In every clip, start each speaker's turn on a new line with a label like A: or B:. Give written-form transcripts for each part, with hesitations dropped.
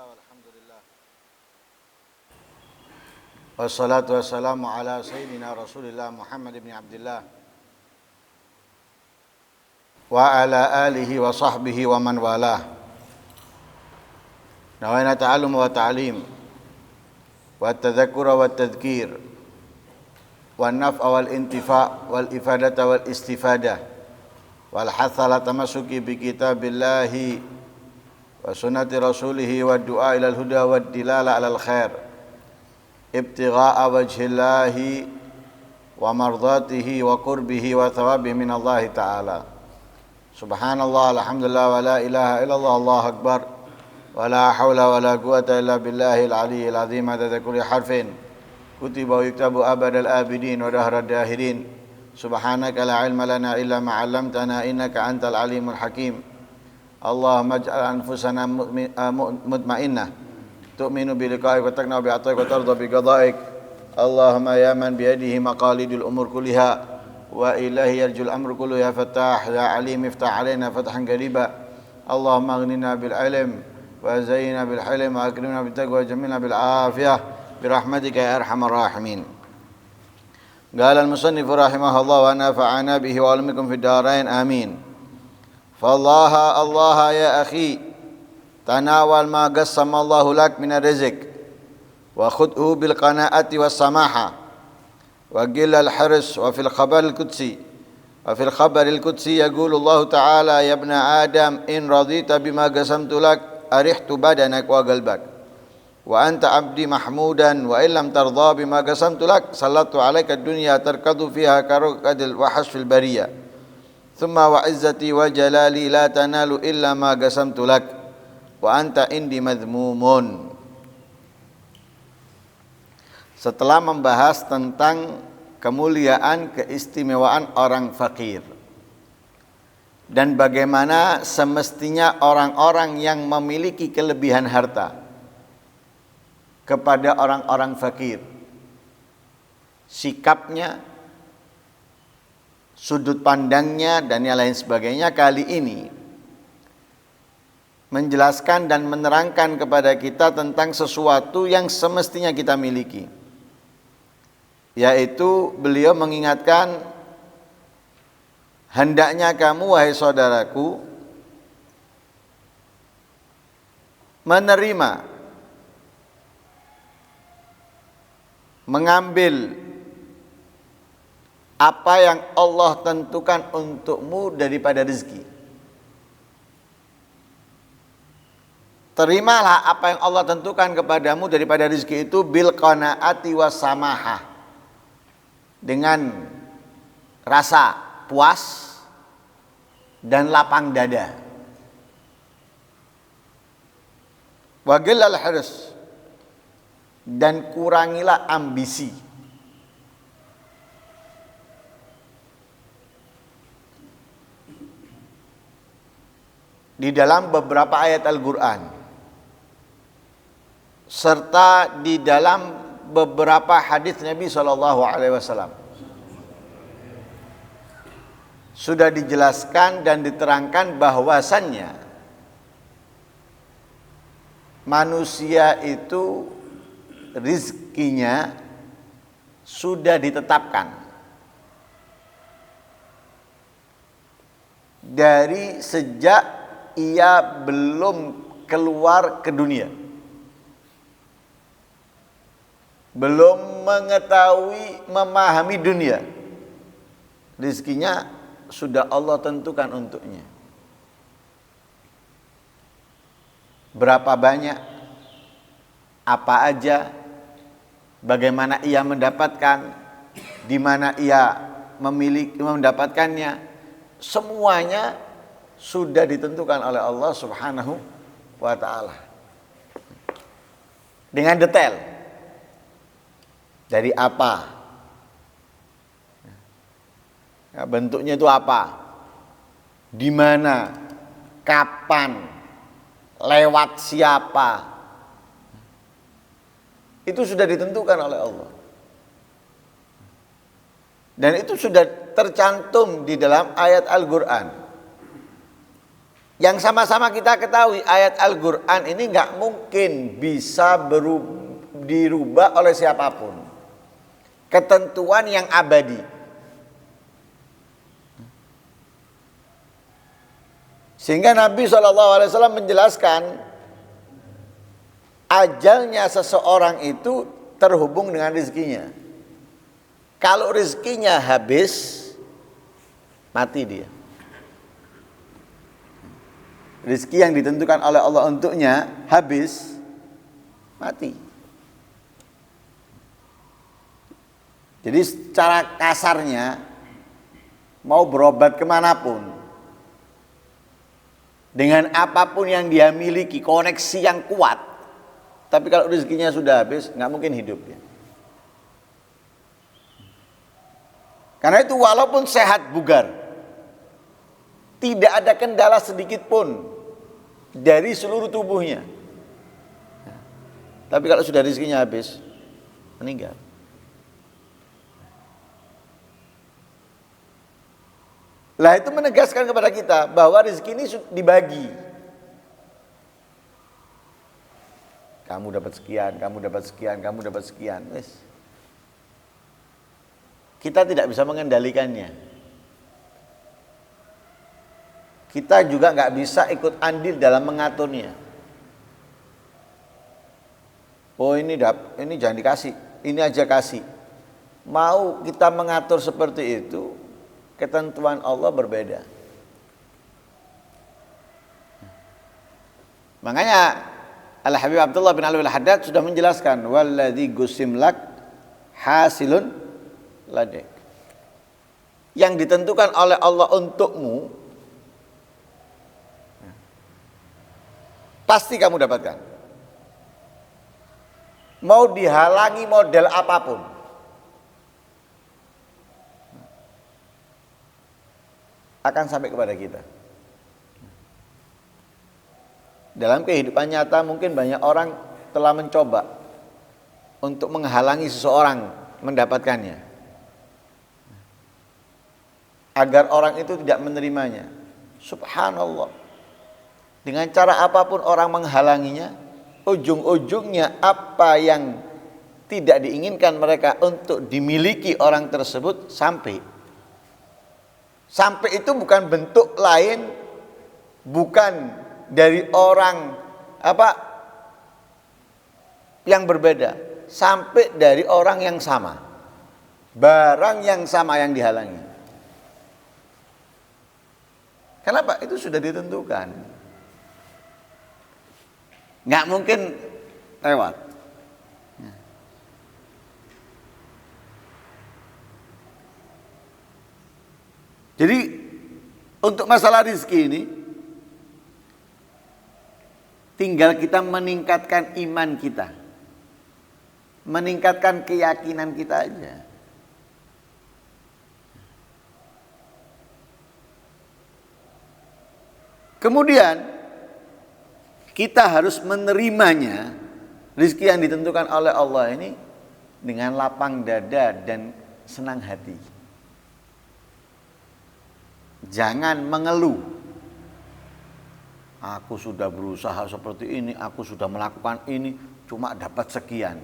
A: Bismillah walhamdulillah. Wassalatu wassalamu ala sayyidina Rasulillah Muhammad ibn Abdullah wa ala alihi wa sahbihi wa man walah. Nawaina ta'allum wa ta'lim wa tadhakkura wa tadhkir wa naf'a wal intifa' wal ifadata wal istifadah wal hatha ala tamassuki bi kitabillahi wa sunnati rasulihi wa du'a ilal huda wa dilala alal khair ibtigha'a wajhillahi wa mardatihi wa qurbihi wa thawabihi minallahi ta'ala. Subhanallah, alhamdulillah, wa la ilaha illallah, Allahu akbar, wa la hawla wa la quwata illa billahil aliyyil azim. Adada kulli harfin kutiba wa yuktabu abadal abidin wa dahrad dahirin. Subhanaka la ilma lana illa ma 'allamtana innaka antal alimul hakim. Allahumma ij'al anfusana mutmainnah tu'minu bi liqa'ik wa taqna'u bi 'ataik wa tarda bi qada'ik. Allahumma ya man bi yadihi maqalidul umur kulliha wa ilahi yarjul amru kullu ya fattah ya alim iftah alaina fathan qariba. Allahumma aghnina bil ilm wa zayyina bil hilm wa akrimna bit taqwa wa jamilna bil afiyah bi rahmatika ya arhamar rahimin. Qala al musannif rahimahullah wa nafa'ana bihi wa alamikum fid darain amin. Fallaha Allah ya akhi tanawal ma qassama Allahu lak min ar-rizq wa khudhu bil qanaati was samaha wa qil al hirs wa fil khabar al qudsi yaqulu Allah ta'ala ya ibna adam in radita bima qasamtu lak arihtu badanak wa qalbak wa anta abdi mahmudan wa illam tarda bima qasamtu lak sallatu alayka ad-dunya tarkadu fiha karukadil wahsh fil bariyah thumma wa izzati wa jalali la tanalu illa ma qasamtu lak wa anta indi madhmumun. Setelah membahas tentang kemuliaan, keistimewaan orang fakir dan bagaimana semestinya orang-orang yang memiliki kelebihan harta kepada orang-orang fakir, sikapnya, sudut pandangnya dan yang lain sebagainya, kali ini menjelaskan dan menerangkan kepada kita tentang sesuatu yang semestinya kita miliki. Yaitu beliau mengingatkan, hendaknya kamu wahai saudaraku menerima, mengambil apa yang Allah tentukan untukmu daripada rezeki. Terimalah apa yang Allah tentukan kepadamu daripada rezeki itu bil qanaati was samahah, dengan rasa puas dan lapang dada. Wa qil al hirs, dan kurangilah ambisi. Di dalam beberapa ayat Al-Quran serta di dalam beberapa hadis Nabi SAW sudah dijelaskan dan diterangkan bahwasannya manusia itu rizkinya sudah ditetapkan dari sejak ia belum keluar ke dunia, belum mengetahui, memahami dunia, rizkinya sudah Allah tentukan untuknya. Berapa banyak, apa aja, bagaimana ia mendapatkan, di mana ia mendapatkannya, semuanya sudah ditentukan oleh Allah Subhanahu wa ta'ala dengan detail. Dari apa, ya, bentuknya itu apa, di mana, kapan, lewat siapa, itu sudah ditentukan oleh Allah. Dan itu sudah tercantum di dalam ayat Al-Quran. Yang sama-sama kita ketahui ayat Al-Quran ini nggak mungkin bisa dirubah oleh siapapun. Ketentuan yang abadi. Sehingga Nabi SAW menjelaskan ajalnya seseorang itu terhubung dengan rezekinya. Kalau rezekinya habis, mati dia. Rezeki yang ditentukan oleh Allah untuknya habis, mati. Jadi secara kasarnya, mau berobat kemanapun, dengan apapun yang dia miliki, koneksi yang kuat, tapi kalau rezekinya sudah habis, nggak mungkin hidup ya. Karena itu walaupun sehat bugar, tidak ada kendala sedikit pun dari seluruh tubuhnya. Tapi kalau sudah rezekinya habis, meninggal. Lah itu menegaskan kepada kita bahwa rezeki ini dibagi. Kamu dapat sekian, kamu dapat sekian, kamu dapat sekian. Kita tidak bisa mengendalikannya. Kita juga nggak bisa ikut andil dalam mengaturnya. Oh ini jangan dikasih, ini aja kasih. Mau kita mengatur seperti itu, ketentuan Allah berbeda. Makanya Al-Habib Abdullah bin Alwi Al-Haddad sudah menjelaskan walladzi gusimlak hasilun ladek. Yang ditentukan oleh Allah untukmu pasti kamu dapatkan. Mau dihalangi model apapun. Akan sampai kepada kita. Dalam kehidupan nyata mungkin banyak orang telah mencoba untuk menghalangi seseorang mendapatkannya. Agar orang itu tidak menerimanya. Subhanallah. Dengan cara apapun orang menghalanginya, ujung-ujungnya apa yang tidak diinginkan mereka untuk dimiliki orang tersebut sampai. Sampai itu bukan bentuk lain, bukan dari orang yang berbeda, sampai dari orang yang sama, barang yang sama yang dihalangi. Kenapa? Itu sudah ditentukan. Nggak mungkin lewat. Jadi untuk masalah rezeki ini tinggal kita meningkatkan iman kita. Meningkatkan keyakinan kita aja. Kemudian kita harus menerimanya, rezeki yang ditentukan oleh Allah ini dengan lapang dada dan senang hati. Jangan mengeluh. Aku sudah berusaha seperti ini, aku sudah melakukan ini, cuma dapat sekian.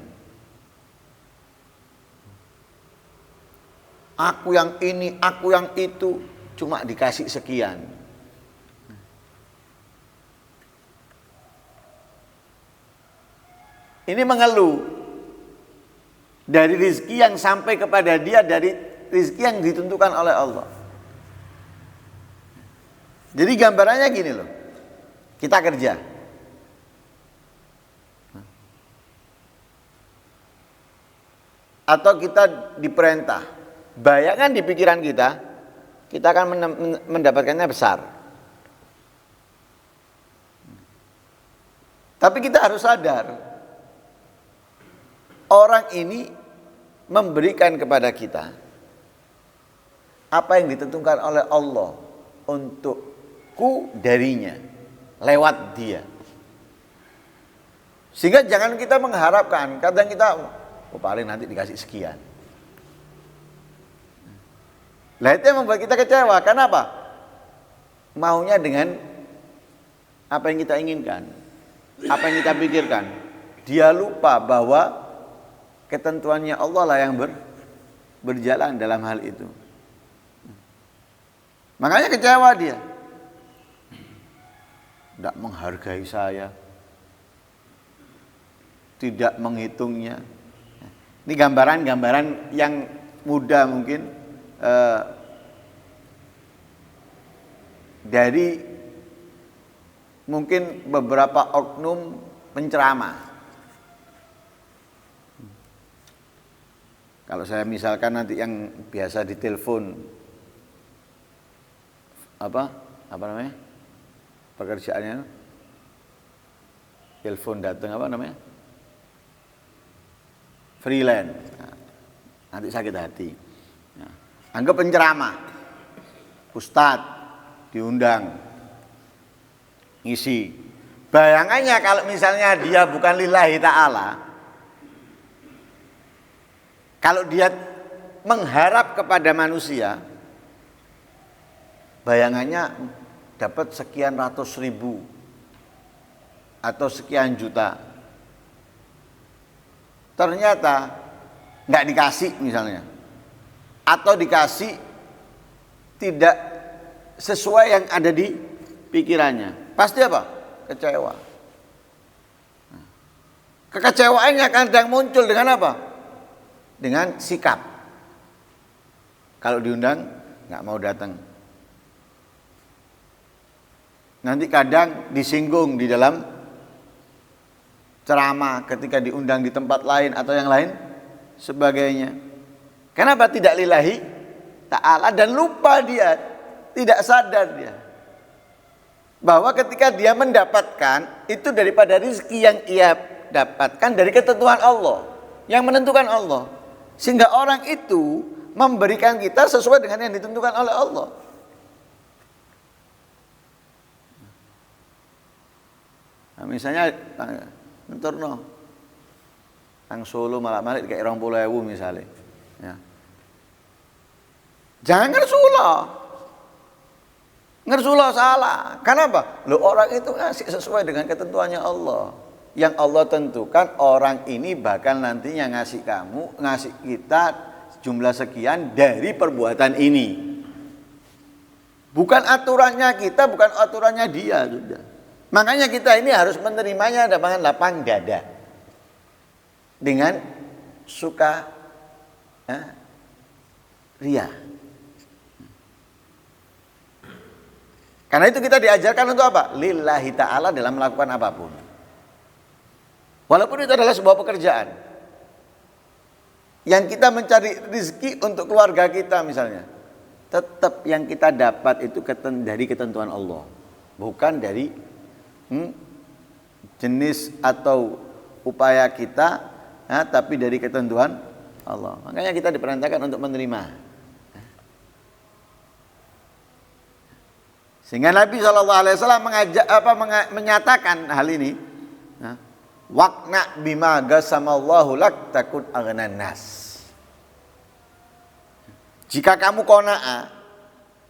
A: Aku yang ini, aku yang itu, cuma dikasih sekian. Ini mengeluh dari rezeki yang sampai kepada dia dari rezeki yang ditentukan oleh Allah. Jadi gambarannya gini loh, kita kerja. Atau kita diperintah, bayangkan di pikiran kita akan mendapatkannya besar. Tapi kita harus sadar, orang ini memberikan kepada kita apa yang ditentukan oleh Allah untukku darinya, lewat dia. Sehingga jangan kita mengharapkan, kadang kita paling nanti dikasih sekian. Lah itu yang membuat kita kecewa. Kenapa? Maunya dengan apa yang kita inginkan, apa yang kita pikirkan. Dia lupa bahwa ketentuannya Allah lah yang berjalan dalam hal itu. Makanya kecewa dia. Tidak menghargai saya, tidak menghitungnya. Ini gambaran-gambaran yang mudah mungkin dari mungkin beberapa oknum penceramah. Kalau saya misalkan nanti yang biasa ditelepon apa namanya pekerjaannya, telepon datang apa namanya, freelance, nanti sakit hati. Nah, anggap penceramah, ustadz diundang ngisi. Bayangannya kalau misalnya dia bukan lillahi ta'ala, kalau dia mengharap kepada manusia, bayangannya dapat sekian ratus ribu atau sekian juta. Ternyata nggak dikasih misalnya, atau dikasih tidak sesuai yang ada di pikirannya, pasti apa? Kecewa. Kekecewaannya kadang muncul dengan apa? Dengan sikap. Kalau diundang nggak mau datang. Nanti kadang disinggung di dalam ceramah ketika diundang di tempat lain atau yang lain sebagainya. Kenapa tidak lillahi ta'ala, dan lupa dia, tidak sadar dia bahwa ketika dia mendapatkan itu daripada rezeki yang ia dapatkan dari ketentuan Allah, yang menentukan Allah, sehingga orang itu memberikan kita sesuai dengan yang ditentukan oleh Allah. Nah, misalnya menturno nang Solo malah-malah kayak 20.000 misalnya. Ya. Jangan ngersulo salah. Kenapa? Loh, orang itu ngasih sesuai dengan ketentuannya Allah. Yang Allah tentukan orang ini bakal nantinya ngasih kamu, ngasih kita jumlah sekian dari perbuatan ini. Bukan aturannya kita, bukan aturannya dia, sudah. Makanya kita ini harus menerimanya dengan lapang dada, dengan suka ria. Karena itu kita diajarkan untuk apa? Lillahi ta'ala dalam melakukan apapun. Walaupun itu adalah sebuah pekerjaan, yang kita mencari rezeki untuk keluarga kita misalnya, tetap yang kita dapat itu dari ketentuan Allah, bukan dari jenis atau upaya kita, tapi dari ketentuan Allah. Makanya kita diperintahkan untuk menerima. Sehingga Nabi SAW menyatakan hal ini, waqna bima gasamallahu lak takun aghnan nas. Jika kamu qanaah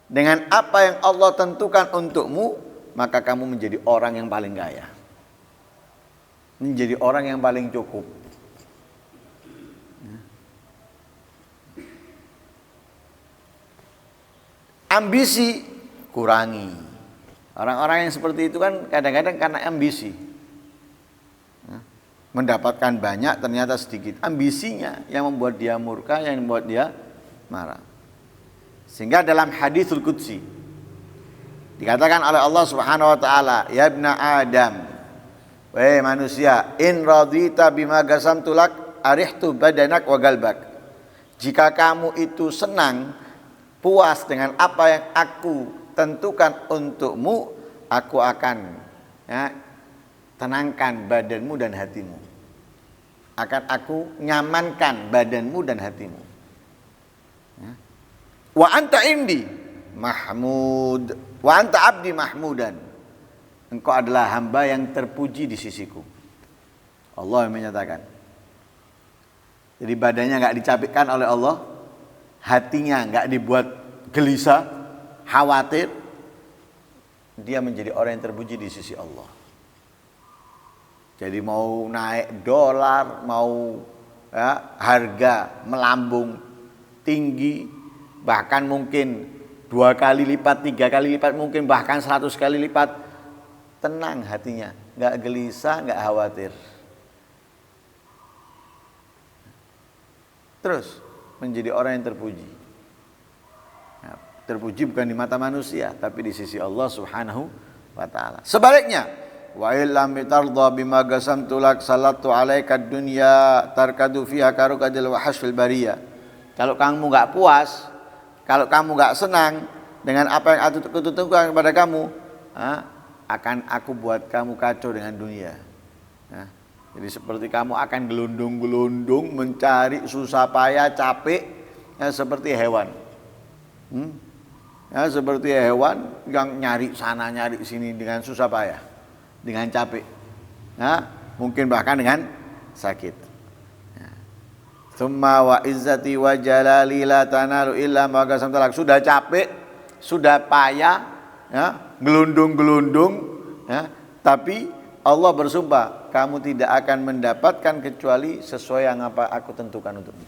A: dengan apa yang Allah tentukan untukmu, maka kamu menjadi orang yang paling kaya, menjadi orang yang paling cukup. Ambisi kurangi. Orang-orang yang seperti itu kan kadang-kadang karena ambisi, mendapatkan banyak ternyata sedikit. Ambisinya yang membuat dia murka, yang membuat dia marah. Sehingga dalam haditsul qudsi dikatakan oleh Allah Subhanahu wa taala, ya ibna Adam, wahai manusia, in radita bima gasamtu lak arihtu badanak wa galbak. Jika kamu itu senang, puas dengan apa yang aku tentukan untukmu, aku akan tenangkan badanmu dan hatimu. Akan aku nyamankan badanmu dan hatimu. Wa anta indi mahmud, wa anta abdi mahmudan. Engkau adalah hamba yang terpuji di sisiku. Allah yang menyatakan. Jadi badannya enggak dicapikkan oleh Allah, hatinya enggak dibuat gelisah, khawatir, dia menjadi orang yang terpuji di sisi Allah. Jadi mau naik dolar, mau harga melambung tinggi, bahkan mungkin 2 kali lipat, 3 kali lipat, mungkin bahkan 100 kali lipat, tenang hatinya, nggak gelisah, nggak khawatir. Terus menjadi orang yang terpuji. Terpuji bukan di mata manusia, tapi di sisi Allah Subhanahu wa ta'ala. Sebaliknya, wa illam tarda bima qasamtu lak salatu alaika dunya tarkadu fiha karukadil wahash fil bariyah. Kalau kamu enggak puas, kalau kamu enggak senang dengan apa yang aku tentukan kepada kamu, akan aku buat kamu kacau dengan dunia. Jadi seperti kamu akan gelundung-gelundung mencari susah payah capek seperti hewan. Seperti hewan yang nyari sana nyari sini dengan susah payah, dengan capek, mungkin bahkan dengan sakit. Tsumma wa izzati wa jalali la tanalu illa ma qasamtu lak. Sudah capek, sudah payah, gelundung-gelundung, tapi Allah bersumpah, kamu tidak akan mendapatkan kecuali sesuai yang apa aku tentukan untukmu.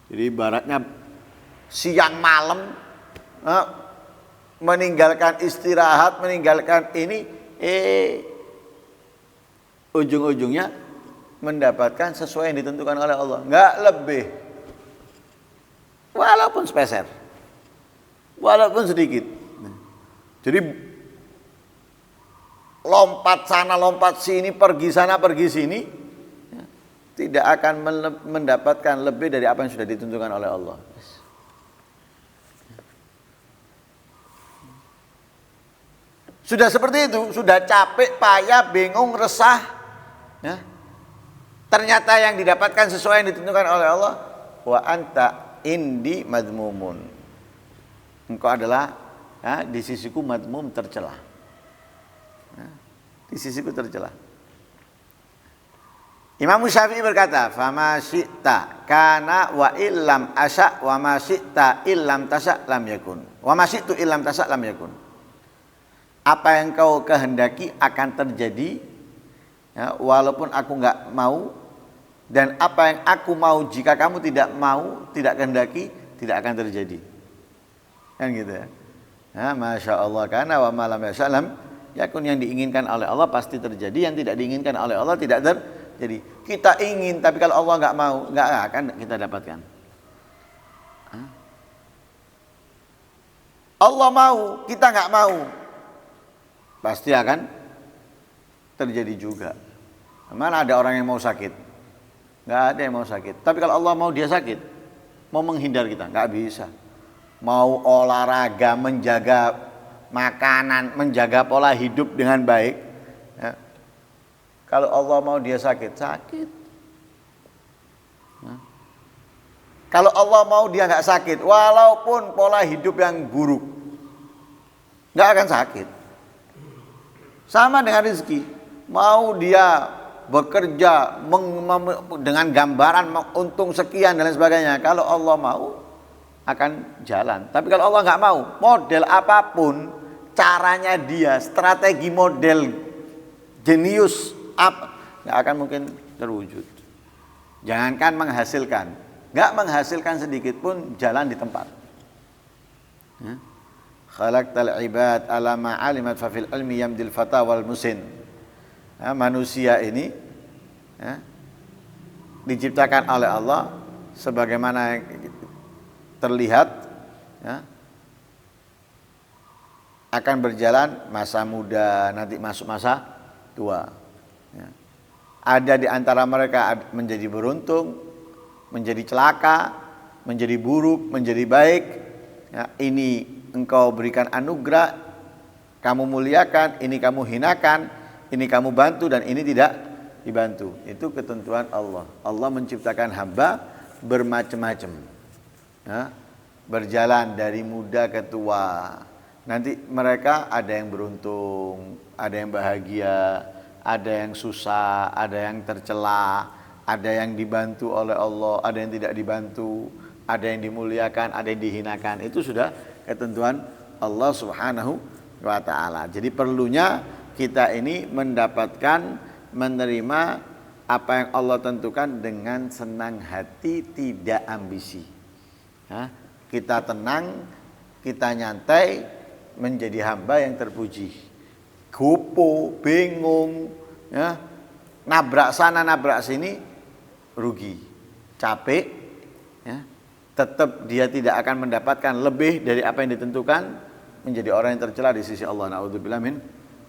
A: Jadi ibaratnya siang malam meninggalkan istirahat, meninggalkan ini, ujung-ujungnya mendapatkan sesuai yang ditentukan oleh Allah, nggak lebih, walaupun sepeser, walaupun sedikit. Jadi lompat sana, lompat sini, pergi sana, pergi sini, tidak akan mendapatkan lebih dari apa yang sudah ditentukan oleh Allah. Sudah seperti itu, sudah capek, payah, bingung, resah, ternyata yang didapatkan sesuai yang ditentukan oleh Allah. Wa anta indi madmumun. Engkau adalah di sisiku madmum, tercela. Di sisiku tercela. Imam Syafi'i berkata, "Fama syi'ta kana wa illam asya wa ma syi'ta illam tasya lam yakun. Wa ma syi'tu illam tasya lam yakun." Apa yang kau kehendaki akan terjadi, walaupun aku enggak mau, dan apa yang aku mau jika kamu tidak mau, tidak kehendaki, tidak akan terjadi. Kan gitu ya. Masya Allah, karena wa malam ya salam, yakun, yang diinginkan oleh Allah pasti terjadi, yang tidak diinginkan oleh Allah tidak terjadi. Kita ingin, tapi kalau Allah enggak mau, enggak akan kita dapatkan. Allah mau, kita enggak mau, pasti akan terjadi juga. Mana ada orang yang mau sakit? Enggak ada yang mau sakit. Tapi kalau Allah mau dia sakit, mau menghindar kita, enggak bisa. Mau olahraga, menjaga makanan, menjaga pola hidup dengan baik, kalau Allah mau dia sakit, sakit. Kalau Allah mau dia enggak sakit, walaupun pola hidup yang buruk, enggak akan sakit. Sama dengan rezeki, mau dia bekerja dengan gambaran untung sekian dan lain sebagainya, kalau Allah mau akan jalan. Tapi kalau Allah nggak mau, model apapun, caranya dia, strategi model jenius apa, nggak akan mungkin terwujud. Jangankan menghasilkan, nggak menghasilkan sedikit pun jalan di tempat. Khalaqtal ibad ala ma alimat fa fil ilmi yamdil fata wal musin. Manusia ini diciptakan oleh Allah sebagaimana terlihat, akan berjalan masa muda, nanti masuk masa tua. Ada di antara mereka menjadi beruntung, menjadi celaka, menjadi buruk, menjadi baik. Ini engkau berikan anugerah, kamu muliakan, ini kamu hinakan, ini kamu bantu, dan ini tidak dibantu. Itu ketentuan Allah. Allah menciptakan hamba bermacam-macam. Berjalan dari muda ke tua. Nanti mereka ada yang beruntung, ada yang bahagia, ada yang susah, ada yang tercela, ada yang dibantu oleh Allah, ada yang tidak dibantu, ada yang dimuliakan, ada yang dihinakan. Itu sudah ketentuan Allah Subhanahu wa taala. Jadi perlunya kita ini mendapatkan, menerima apa yang Allah tentukan dengan senang hati, tidak ambisi. Kita tenang, kita nyantai, menjadi hamba yang terpuji. Gopo, bingung, ya, nabrak sana nabrak sini, rugi, capek, ya, tetap dia tidak akan mendapatkan lebih dari apa yang ditentukan, menjadi orang yang tercela di sisi Allah. Na'udzubillah min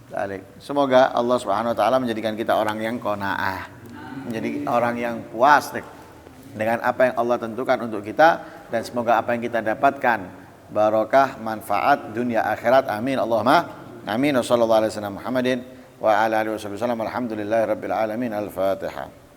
A: dzalik. Semoga Allah Subhanahu wa taala menjadikan kita orang yang qanaah, menjadi orang yang puas dengan apa yang Allah tentukan untuk kita, dan semoga apa yang kita dapatkan barokah, manfaat dunia akhirat. Amin Allahumma amin. Wassallallahu alaihi wasallam Muhammadin wa ala alihi wasallam. Alhamdulillahirabbil alamin. Al-Fatihah.